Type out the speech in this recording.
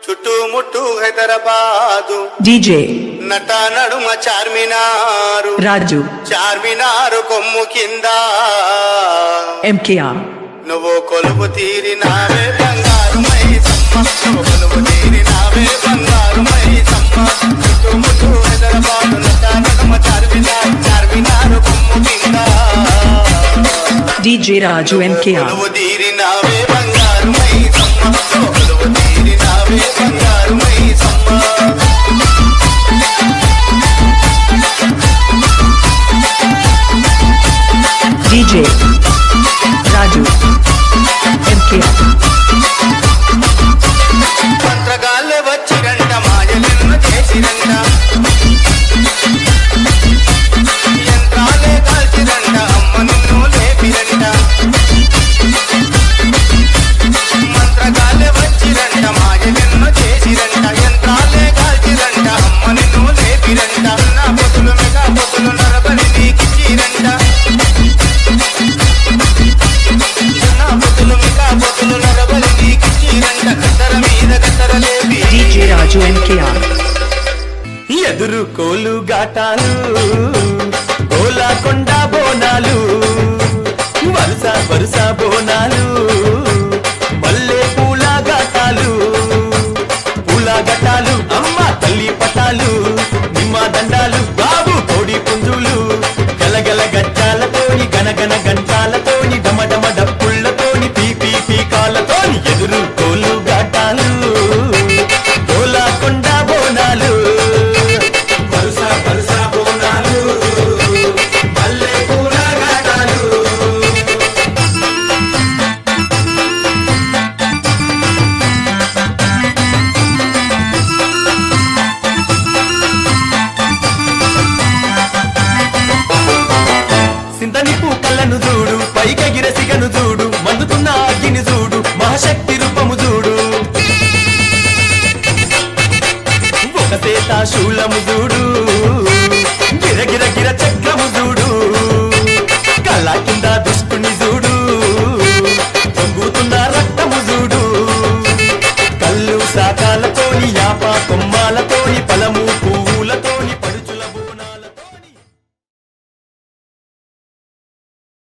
చుట్టుముట్టు హైదరాబాదు డీజే నట నడుమ చార్మినారు రాజు చార్మినారు కొమ్ము కింద ఎంకేఆర్ నువ్వు కొలువు తీరినావే బంగారు మైసమ్మ నువ్వు కొలువు తీరినావే బంగారు మైసమ్మ చుట్టుముట్టు హైదరాబాదు నట నడుమ చార్మినారు చార్మినారు కొమ్ము కింద డీజే రాజు ఎంకేఆర్ కొలువు తీరినావే బంగారు మైసమ్మ నువ్వు కొలువు తీరినావే బంగారు మైసమ్మ డీజే రాజు ఎంకేఆర్ మంత్రగాళ్ళే వచ్చిరంట మాయలెన్నో చేసిరంట యంత్రాలే కాల్చిరంట అమ్మ నిన్ను లేపిరంట మంత్రగాళ్ళే వచ్చిరంట మాయలెన్నో చేసిరంట యంత్రాలే కాల్చిరంట అమ్మ నిన్ను లేపిరంట నా పొతులు మెగా పొతులు నరబలి నీకిచ్చిరంట నా పొతులు మెగా పొతులు నరబలి నీకిచ్చిరంట కత్తర మీద కత్తర లేపి డీజే రాజు ఎంకేఆర్ ఎదురు కోలు గాటాలు గోలాకొండ బోనాలు వరుస వరుస బోనాలు